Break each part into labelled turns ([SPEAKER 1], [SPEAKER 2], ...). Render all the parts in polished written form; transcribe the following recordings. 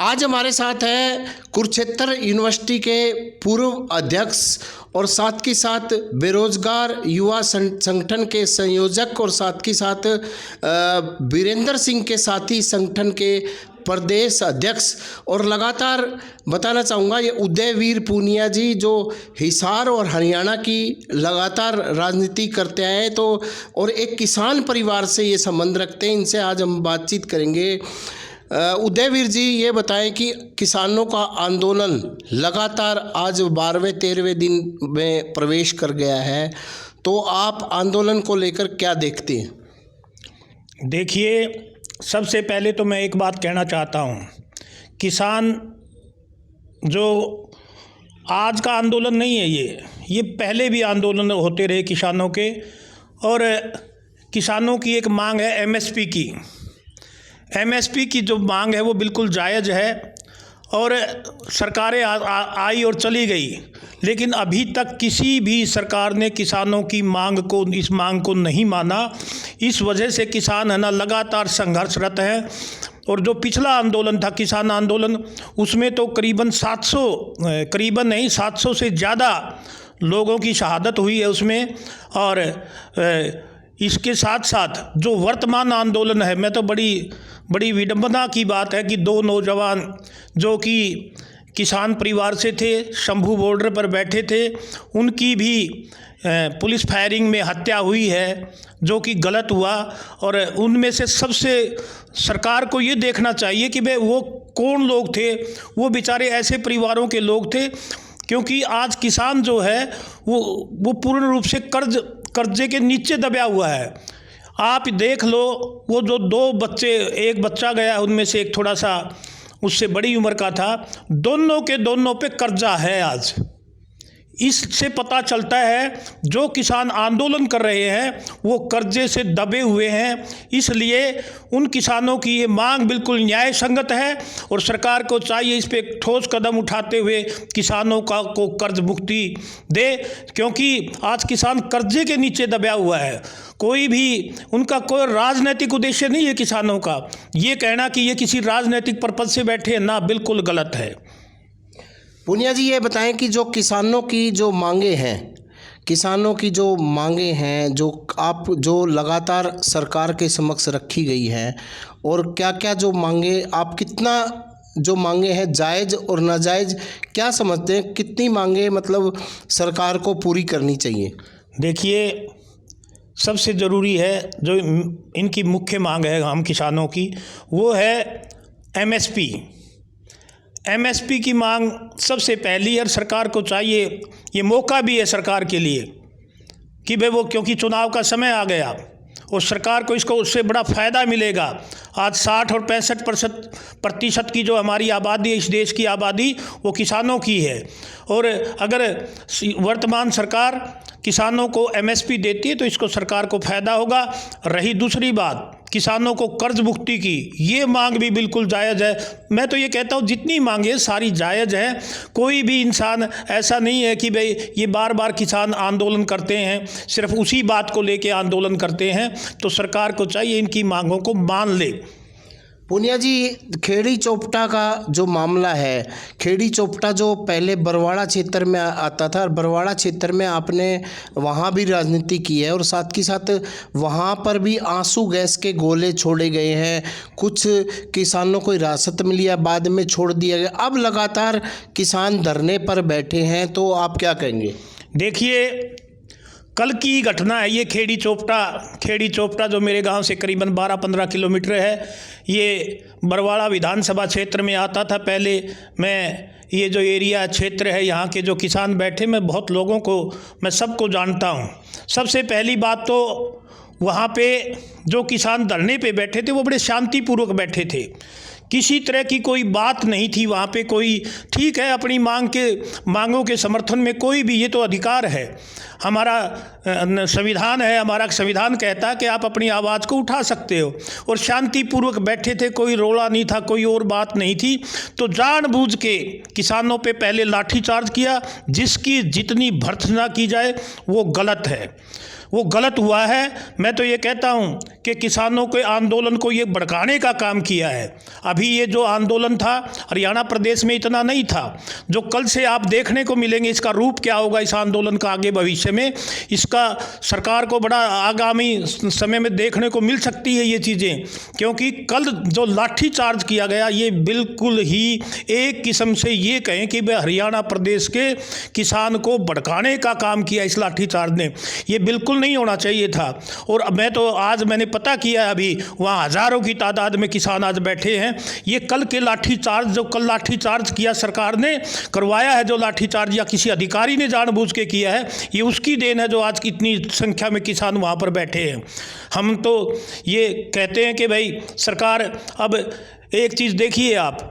[SPEAKER 1] आज हमारे साथ है कुरुक्षेत्र यूनिवर्सिटी के पूर्व अध्यक्ष और साथ के साथ बेरोजगार युवा संगठन के संयोजक और साथ के साथ वीरेंद्र सिंह के साथी संगठन के प्रदेश अध्यक्ष और लगातार बताना चाहूँगा ये उदयवीर पूनिया जी जो हिसार और हरियाणा की लगातार राजनीति करते आए तो और एक किसान परिवार से ये संबंध रखते हैं। इनसे आज हम बातचीत करेंगे। उदयवीर जी, ये बताएं कि किसानों का आंदोलन लगातार आज 12वें 13वें दिन में प्रवेश कर गया है, तो आप आंदोलन को लेकर क्या देखते हैं?
[SPEAKER 2] देखिए, सबसे पहले तो मैं एक बात कहना चाहता हूँ, किसान जो आज का आंदोलन नहीं है, ये पहले भी आंदोलन होते रहे किसानों के। और किसानों की एक मांग है एमएसपी की जो मांग है वो बिल्कुल जायज़ है। और सरकारें आई और चली गई, लेकिन अभी तक किसी भी सरकार ने किसानों की इस मांग को नहीं माना। इस वजह से किसान है ना लगातार संघर्षरत हैं। और जो पिछला आंदोलन था किसान आंदोलन, उसमें तो करीबन 700 से ज़्यादा लोगों की शहादत हुई है उसमें। और इसके साथ साथ जो वर्तमान आंदोलन है, मैं तो बड़ी विडंबना की बात है कि 2 नौजवान जो कि किसान परिवार से थे, शंभू बॉर्डर पर बैठे थे, उनकी भी पुलिस फायरिंग में हत्या हुई है, जो कि गलत हुआ। और उनमें से सबसे सरकार को ये देखना चाहिए कि भाई वो कौन लोग थे। वो बेचारे ऐसे परिवारों के लोग थे, क्योंकि आज किसान जो है वो पूर्ण रूप से कर्जे के नीचे दबा हुआ है। आप देख लो, वो जो 2 बच्चे, एक बच्चा गया, उनमें से एक थोड़ा सा उससे बड़ी उम्र का था, दोनों पे कर्जा है आज। इससे पता चलता है जो किसान आंदोलन कर रहे हैं वो कर्जे से दबे हुए हैं। इसलिए उन किसानों की ये मांग बिल्कुल न्याय संगत है और सरकार को चाहिए इस पे एक ठोस कदम उठाते हुए किसानों को कर्ज मुक्ति दे, क्योंकि आज किसान कर्जे के नीचे दबा हुआ है। उनका कोई राजनीतिक उद्देश्य नहीं है किसानों का। ये कहना कि ये किसी राजनीतिक पर्पज से बैठे हैं ना, बिल्कुल गलत है।
[SPEAKER 1] पूनिया जी, ये बताएं कि जो किसानों की जो मांगे हैं जो लगातार सरकार के समक्ष रखी गई हैं, और क्या क्या जो मांगे आप कितना जो मांगे हैं जायज़ और नाजायज़ क्या समझते हैं? कितनी मांगे मतलब सरकार को पूरी करनी चाहिए?
[SPEAKER 2] देखिए, सबसे ज़रूरी है जो इनकी मुख्य मांग है हम किसानों की, वो है एमएसपी की मांग सबसे पहली। और सरकार को चाहिए, ये मौका भी है सरकार के लिए कि भाई वो, क्योंकि चुनाव का समय आ गया और सरकार को उससे बड़ा फ़ायदा मिलेगा। आज 60 और 65% की जो हमारी आबादी है, इस देश की आबादी, वो किसानों की है। और अगर वर्तमान सरकार किसानों को एमएसपी देती है तो इसको सरकार को फ़ायदा होगा। रही दूसरी बात किसानों को कर्ज मुक्ति की, ये मांग भी बिल्कुल जायज़ है। मैं तो ये कहता हूँ जितनी मांगे सारी जायज़ है। कोई भी इंसान ऐसा नहीं है कि भाई ये बार किसान आंदोलन करते हैं, सिर्फ उसी बात को लेके आंदोलन करते हैं। तो सरकार को चाहिए इनकी मांगों को मान ले।
[SPEAKER 1] पूनिया जी, खेड़ी चोपटा का जो मामला है, खेड़ी चोपटा जो पहले बरवाड़ा क्षेत्र में आता था, और बरवाड़ा क्षेत्र में आपने वहाँ भी राजनीति की है और साथ के साथ वहाँ पर भी आंसू गैस के गोले छोड़े गए हैं। कुछ किसानों को हिरासत मिली है, बाद में छोड़ दिया गया। अब लगातार किसान धरने पर बैठे हैं, तो आप क्या कहेंगे?
[SPEAKER 2] देखिए, कल की घटना है ये खेड़ी चोपटा जो मेरे गांव से करीबन 12-15 किलोमीटर है। ये बरवाड़ा विधानसभा क्षेत्र में आता था पहले। मैं ये जो एरिया क्षेत्र है, यहाँ के जो किसान बैठे, मैं बहुत लोगों को, मैं सबको जानता हूँ। सबसे पहली बात तो वहाँ पे जो किसान धरने पे बैठे थे वो बड़े शांतिपूर्वक बैठे थे, किसी तरह की कोई बात नहीं थी वहाँ पे। कोई ठीक है, अपनी मांगों के समर्थन में कोई भी, ये तो अधिकार है, हमारा संविधान है, हमारा संविधान कहता है कि आप अपनी आवाज़ को उठा सकते हो। और शांतिपूर्वक बैठे थे, कोई रोला नहीं था, कोई और बात नहीं थी। तो जानबूझ के किसानों पे पहले लाठीचार्ज किया, जिसकी जितनी भर्त्सना की जाए वो गलत है। वो गलत हुआ है। मैं तो ये कहता हूँ कि किसानों के आंदोलन को ये भड़काने का काम किया है। अभी ये जो आंदोलन था हरियाणा प्रदेश में इतना नहीं था, जो कल से आप देखने को मिलेंगे इसका रूप क्या होगा इस आंदोलन का आगे भविष्य में, इसका सरकार को बड़ा आगामी समय में देखने को मिल सकती है ये चीज़ें। क्योंकि कल जो लाठी चार्ज किया गया ये बिल्कुल ही एक किस्म से ये कहें कि वह हरियाणा प्रदेश के किसान को भड़काने का काम किया इस लाठी चार्ज ने। ये बिल्कुल नहीं होना चाहिए था। और मैं तो आज मैंने पता किया अभी वहाँ हज़ारों की तादाद में किसान आज बैठे हैं। ये कल के लाठी चार्ज, जो कल लाठी चार्ज किया सरकार ने करवाया है, जो लाठी चार्ज या किसी अधिकारी ने जानबूझ के किया है, ये उसकी देन है जो आज इतनी संख्या में किसान वहाँ पर बैठे हैं। हम तो ये कहते हैं कि भाई सरकार, अब एक चीज़ देखिए आप,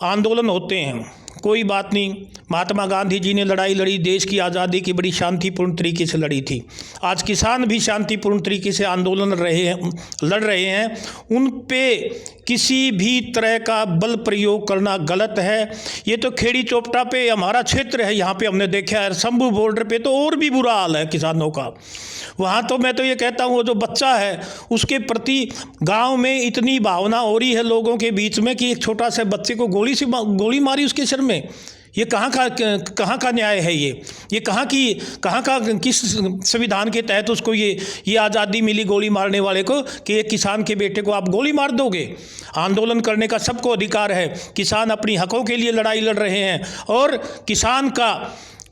[SPEAKER 2] आंदोलन होते हैं, कोई बात नहीं, महात्मा गांधी जी ने लड़ाई लड़ी, देश की आज़ादी की बड़ी शांतिपूर्ण तरीके से लड़ी थी। आज किसान भी शांतिपूर्ण तरीके से आंदोलन लड़ रहे हैं। उन पे किसी भी तरह का बल प्रयोग करना गलत है। ये तो खेड़ी चोपटा पे हमारा क्षेत्र है, यहाँ पे हमने देखा है, शंभू बॉर्डर पे तो और भी बुरा हाल है किसानों का। वहाँ तो मैं तो ये कहता हूँ वो जो बच्चा है उसके प्रति गांव में इतनी भावना हो रही है लोगों के बीच में कि एक छोटा सा बच्चे को गोली मारी उसके सिर में। ये कहाँ का न्याय है? ये कहाँ का किस संविधान के तहत उसको ये आज़ादी मिली गोली मारने वाले को कि एक किसान के बेटे को आप गोली मार दोगे? आंदोलन करने का सबको अधिकार है। किसान अपनी हकों के लिए लड़ाई लड़ रहे हैं और किसान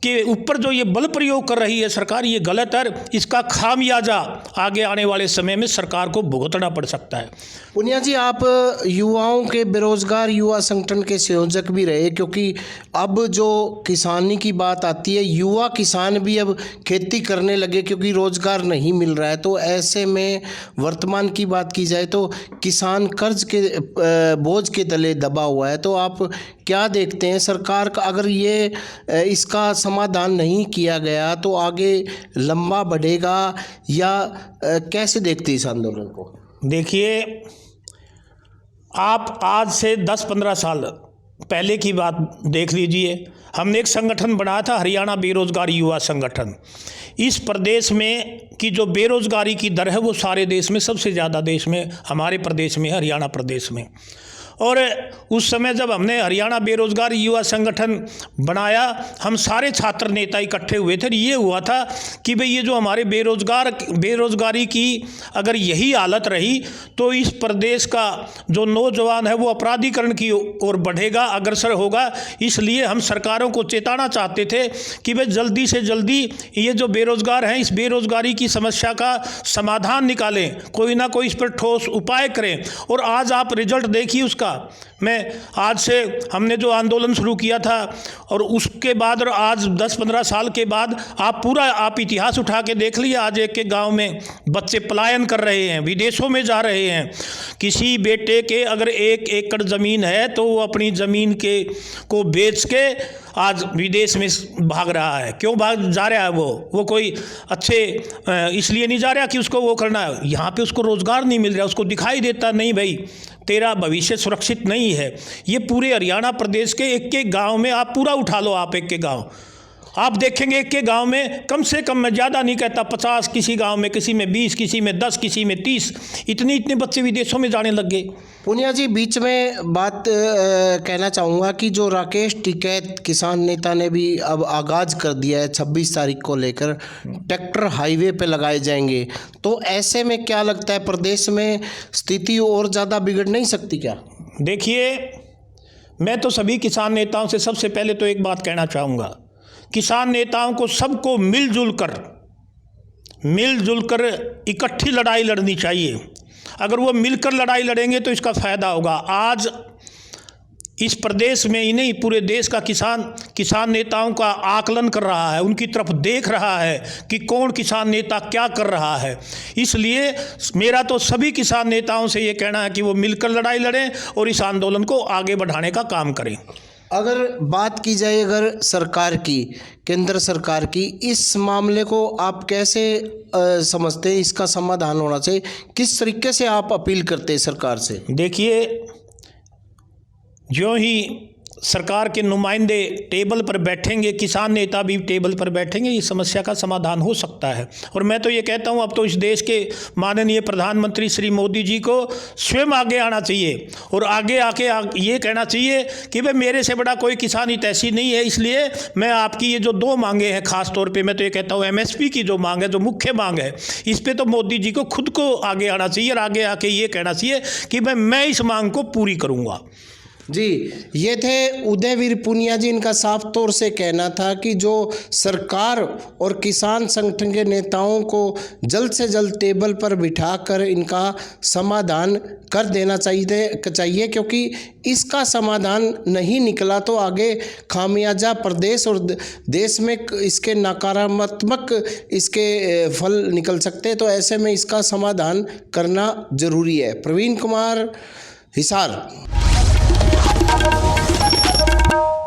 [SPEAKER 2] के ऊपर जो ये बल प्रयोग कर रही है सरकार, ये गलत है। इसका खामियाजा आगे आने वाले समय में सरकार को भुगतना पड़ सकता है।
[SPEAKER 1] पुनिया जी, आप युवाओं के बेरोजगार युवा संगठन के संयोजक भी रहे, क्योंकि अब जो किसानी की बात आती है, युवा किसान भी अब खेती करने लगे क्योंकि रोजगार नहीं मिल रहा है। तो ऐसे में वर्तमान की बात की जाए तो किसान कर्ज के बोझ के तले दबा हुआ है। तो आप क्या देखते हैं, सरकार का अगर ये इसका समाधान नहीं किया गया तो आगे लंबा बढ़ेगा या कैसे देखते हैं इस आंदोलन को?
[SPEAKER 2] देखिए, आप आज से 10-15 साल पहले की बात देख लीजिए। हमने एक संगठन बनाया था, हरियाणा बेरोजगार युवा संगठन। इस प्रदेश में की जो बेरोजगारी की दर है वो सारे देश में सबसे ज़्यादा देश में हमारे प्रदेश में, हरियाणा प्रदेश में। और उस समय जब हमने हरियाणा बेरोजगार युवा संगठन बनाया, हम सारे छात्र नेता इकट्ठे हुए थे। ये हुआ था कि भाई ये जो हमारे बेरोजगारी की अगर यही हालत रही तो इस प्रदेश का जो नौजवान है वो अपराधीकरण की ओर बढ़ेगा, अग्रसर होगा। इसलिए हम सरकारों को चेताना चाहते थे कि भाई जल्दी से जल्दी ये जो बेरोजगार हैं इस बेरोजगारी की समस्या का समाधान निकालें, कोई ना कोई इस पर ठोस उपाय करें। और आज आप रिजल्ट देखिए उसका। मैं आज से हमने जो आंदोलन शुरू किया था और उसके बाद और आज 10-15 साल के बाद आप इतिहास उठा के देख लीजिए। आज एक गांव में बच्चे पलायन कर रहे हैं, विदेशों में जा रहे हैं। किसी बेटे के अगर 1 एकड़ ज़मीन है तो वो अपनी ज़मीन को बेच के आज विदेश में भाग रहा है। क्यों भाग जा रहा है? वो कोई अच्छे इसलिए नहीं जा रहा कि उसको वो करना है, यहाँ पे उसको रोज़गार नहीं मिल रहा, उसको दिखाई देता नहीं भाई तेरा भविष्य सुरक्षित नहीं है। ये पूरे हरियाणा प्रदेश के एक गांव में आप पूरा उठा लो, आप एक गांव आप देखेंगे, एक के गांव में कम से कम, मैं ज़्यादा नहीं कहता, 50, किसी गांव में किसी में 20, किसी में 10, किसी में 30, इतने बच्चे विदेशों में जाने लग गए।
[SPEAKER 1] पुनिया जी, बीच में बात कहना चाहूँगा कि जो राकेश टिकैत किसान नेता ने भी अब आगाज़ कर दिया है 26 तारीख को लेकर ट्रैक्टर हाईवे पे लगाए जाएंगे। तो ऐसे में क्या लगता है, प्रदेश में स्थिति और ज़्यादा बिगड़ नहीं सकती क्या?
[SPEAKER 2] देखिए, मैं तो सभी किसान नेताओं से सबसे पहले तो एक बात कहना चाहूँगा, किसान नेताओं को सबको मिलजुल कर इकट्ठी लड़ाई लड़नी चाहिए। अगर वो मिलकर लड़ाई लड़ेंगे तो इसका फ़ायदा होगा। आज इस प्रदेश में ही नहीं, पूरे देश का किसान नेताओं का आकलन कर रहा है, उनकी तरफ देख रहा है कि कौन किसान नेता क्या कर रहा है। इसलिए मेरा तो सभी किसान नेताओं से ये कहना है कि वो मिलकर लड़ाई लड़ें और इस आंदोलन को आगे बढ़ाने का काम करें।
[SPEAKER 1] अगर बात की जाए सरकार की, केंद्र सरकार की, इस मामले को आप कैसे समझते हैं, इसका समाधान होना चाहिए, किस तरीके से आप अपील करते हैं सरकार से?
[SPEAKER 2] देखिए, जो ही सरकार के नुमाइंदे टेबल पर बैठेंगे, किसान नेता भी टेबल पर बैठेंगे, इस समस्या का समाधान हो सकता है। और मैं तो ये कहता हूँ अब तो इस देश के माननीय प्रधानमंत्री श्री मोदी जी को स्वयं आगे आना चाहिए और आगे आके ये कहना चाहिए कि भाई मेरे से बड़ा कोई किसान हितैषी नहीं है, इसलिए मैं आपकी ये जो 2 मांगे हैं, खास तौर पे मैं तो ये कहता हूँ MSP की जो मांग है, जो मुख्य मांग है, इस पे तो मोदी जी को खुद को आगे आना चाहिए और आगे आके ये कहना चाहिए कि भाई मैं इस मांग को पूरी करूँगा।
[SPEAKER 1] जी, ये थे उदयवीर पुनिया जी। इनका साफ तौर से कहना था कि जो सरकार और किसान संगठन के नेताओं को जल्द से जल्द टेबल पर बिठाकर इनका समाधान कर देना चाहिए, क्योंकि इसका समाधान नहीं निकला तो आगे खामियाजा प्रदेश और देश में इसके नकारात्मक इसके फल निकल सकते हैं। तो ऐसे में इसका समाधान करना जरूरी है। प्रवीण कुमार, हिसार।